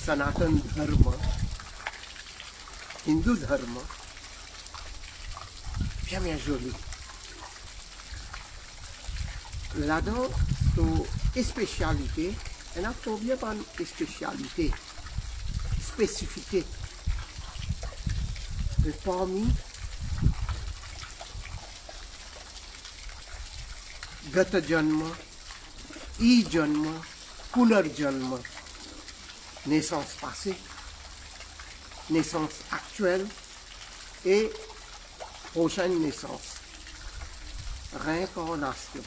Sanatan Dharma, Hindu Dharma, bien joli. Là-dedans, les spécialités, il y a combien de spécialités, spécificités. Et parmi Gata Janma, I-Janma, Punar-Janma, naissance passée, naissance actuelle et prochaine naissance. Réincarnation,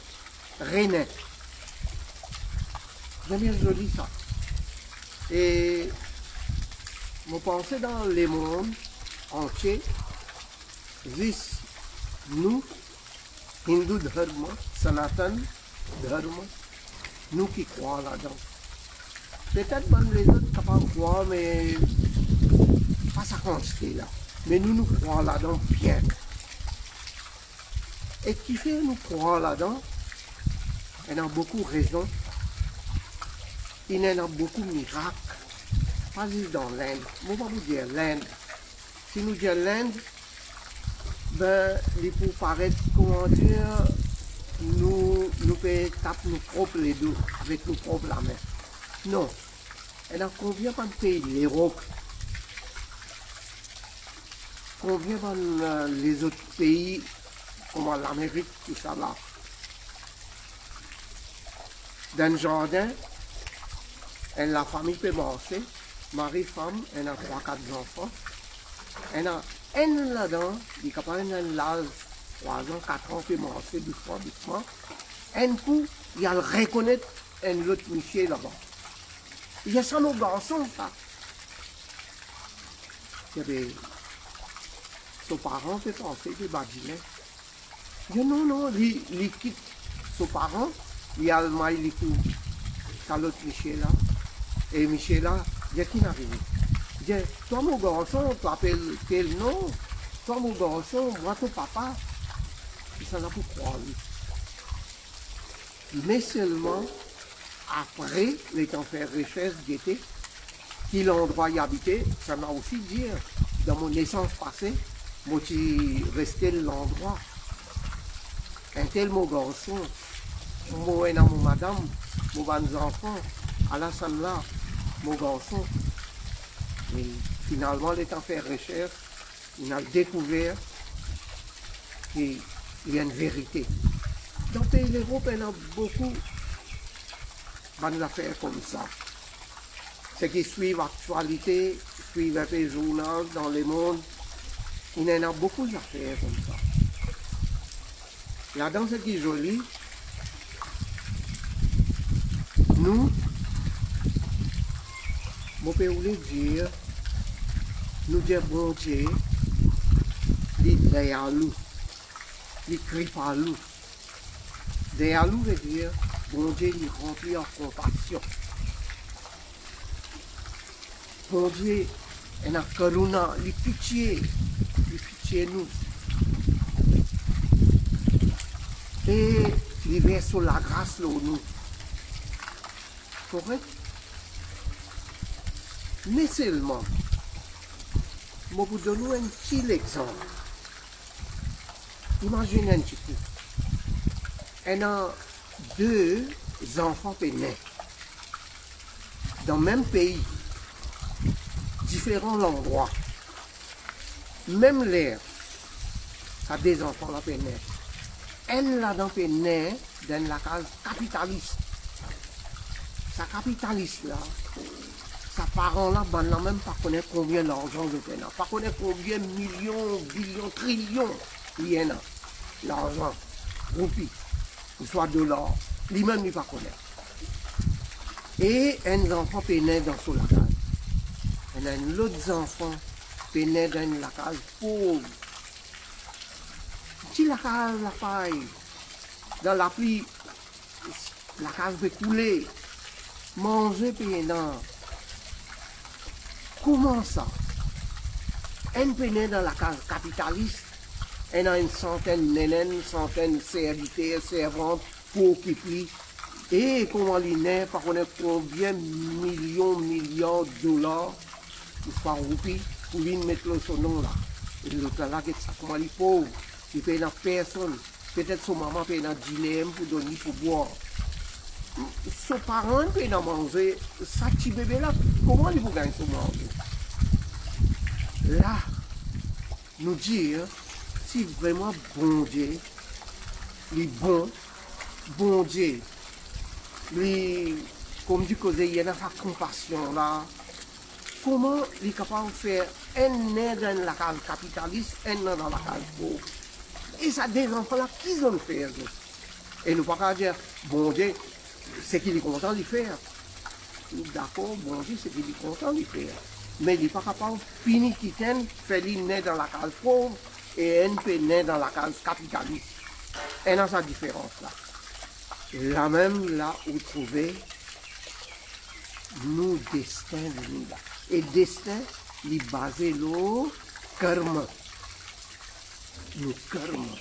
renaître. J'aime bien joli ça. Et vous pensez dans les mondes entiers, vis nous, Hindu Dharma, Sanatan Dharma, nous qui croyons là-dedans. Peut-être même les autres capables de croire, mais pas sa quantité là. Mais nous croyons là-dedans bien. Et qui fait nous croire là-dedans, il y a beaucoup de raisons. Il y en a beaucoup de miracles. Pas juste dans l'Inde. Je ne vais pas vous dire l'Inde. Si nous disons l'Inde, ben, il faut paraître, comment dire, nous pouvons taper nos propres les deux, avec nos propres la main. Non. Il y a combien de pays l'Europe? Combien les autres pays, comme l'Amérique, tout ça là? Dans le jardin, la famille peut marcher, mari, femme, elle a 3-4 enfants. Elle a un là-dedans, il est capable de l'âge 3 ans, 4 ans, peut marcher doucement. Un coup, il a le reconnaître un autre monsieur là-bas. Il y a ça nos garçons, ça. Son parent peut penser que badilin. Il dit non, il quitte son parent, il a le mail, il quitte l'autre monsieur là. Et Michel là, il dit qui n'arrive. Il dit, toi mon garçon, tu appelles quel nom? Toi mon garçon, moi ton papa. Il s'en a pour croire lui. Mais seulement après, les temps faire recherche d'été, qui l'endroit y habitait, ça m'a aussi dit, dans mon naissance passée, moi suis resté l'endroit. Un tel mon garçon, moi et mon madame, mon bons enfants, à la salle là, mon garçon. Et finalement, les temps faire recherche, il a découvert qu'il y a une vérité. Dans le pays d'Europe, il y a beaucoup d'affaires comme ça. Ceux qui suivent l'actualité, suivent les journaux dans le monde, il y en a beaucoup d'affaires comme ça. Là-dedans, ce qui est joli, nous, je peux vous dire, nous disons bon Dieu, il est derrière nous, il crie par nous. Derrière nous veut dire, bon Dieu, il remplit en compassion. Bon Dieu, il a karuna, il pitié nous. Et il verse sur la grâce là nous. Correct? Mais seulement, je vais vous donner un petit exemple. Imaginez un petit peu. Il y a 2 enfants nés dans le même pays, différents endroits, même l'air, ça a des enfants là nés. Elle là-dedans est née dans la case capitaliste. Sa capitaliste là, sa parent là, ben là même pas connaît combien d'argent de peine, pas connaît combien millions, billions, trillions il y en a, l'argent, roupies, ou soit dollars, lui-même il pas connaît. Et un enfant est né dans son case. Et un autre enfant est né dans la case pauvre. Si la case la paille, dans la pluie, la case peut couler, manger pendant. Comment ça? Un péné dans la case capitaliste, il y a une centaine de nénènes, une centaine de serviteurs, servantes pour occuper Et comment l'INE, par contre, combien milliards de dollars, ou soit roupies, pour lui mettre son nom là. Et l'autre là, comment il est pauvre, il paye dans personne. Peut-être son maman paye dans dîner pour donner, pour boire. Son parent paye dans manger, ça petit bébé là, comment il peut gagner son manger? Là, nous dire, si vraiment bon Dieu, les bon Dieu, les, comme dit que il y a sa compassion là, comment il est capable de faire un nez dans la case capitaliste, un nez dans la case pauvre? Et ça, des enfants là, qu'ils ont fait? Et nous ne pouvons pas dire, bon Dieu, c'est qu'il est content de faire. D'accord, bon Dieu, c'est qu'il est content de faire. Mais il n'est pas capable de finir quitter, faire les nez dans la case pauvre et un peu nez dans la case capitaliste. Et dans sa différence là. Là même, là où trouver nous destin de nous là. Et destin, il est basé le karma. Le karma.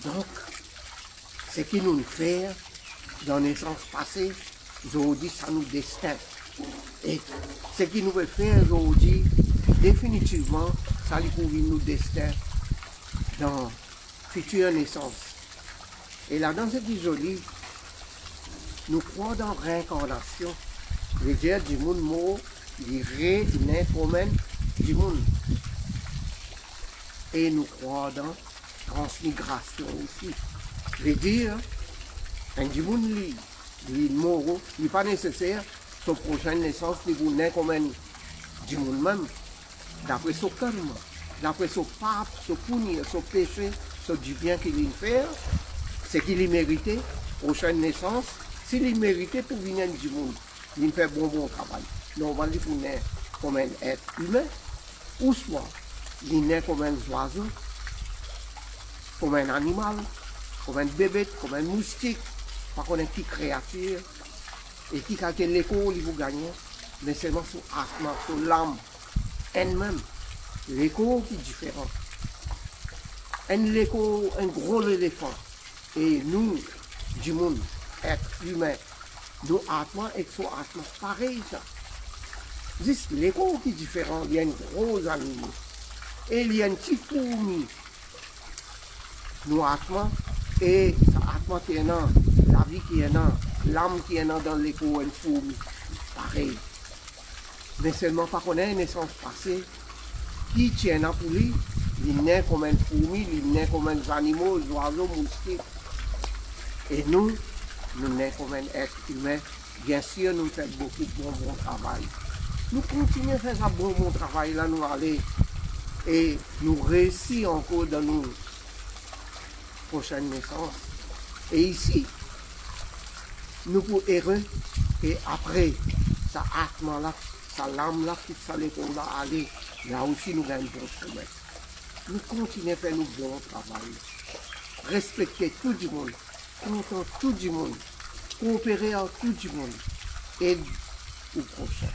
Donc, ce qui nous fait dans les sens passés, aujourd'hui, ça nous destin. Et ce qui nous fait faire aujourd'hui, définitivement, ça lui pour nous destin dans future naissance. Et là, dans cette isolée, nous croyons dans la réincarnation. Les dire du monde mot, les réincarnation du monde. Et nous croyons dans la transmigration aussi. Les dire, un du monde, les moraux, il n'est pas nécessaire, sa prochaine naissance, les vous naître comme un du monde même, d'après son karma, d'après son pape, son punir, son péché, son du bien qu'il vient faire, c'est qu'il est mérité, prochaine naissance, s'il est mérité pour venir du monde, il fait bon travail. Normalement, il faut naître comme un être humain, ou soit il naît comme un oiseau, comme un animal, comme un bébé, comme un moustique, pas comme une petite créature, et qui a l'écho, il vous gagner, mais seulement sur l'atma, sur l'âme, elle-même. L'écho qui est différent. Un gros éléphant. Et nous, du monde, être humain, nos atma et son atma, pareil ça. Juste l'écho qui est différent, il y a un gros animal. Et il y a un petit fourmi. Nos atma et sa atma qui est là, la vie qui est là, l'âme qui est là dans l'écho, un fourmi. Pareil. Mais seulement pas qu'on ait une naissance passée, qui tient là pour lui, il naît comme un fourmi, il naît comme un animal, un oiseau, moustique. Et nous naissons comme un être humain. Bien sûr, nous faisons beaucoup de bon travail. Nous continuons à faire ce bon travail là, nous aller et nous réussissons encore dans nos prochaines naissances. Et ici, nous pouvons errer et après, ça atma là, ça l'âme là, qui s'allait pour là aller, là aussi nous gagnons bon chemin. Nous continuons à faire nos bons travail. Respecter tout le monde. Content tout du monde, coopérer avec tout du monde et au prochain.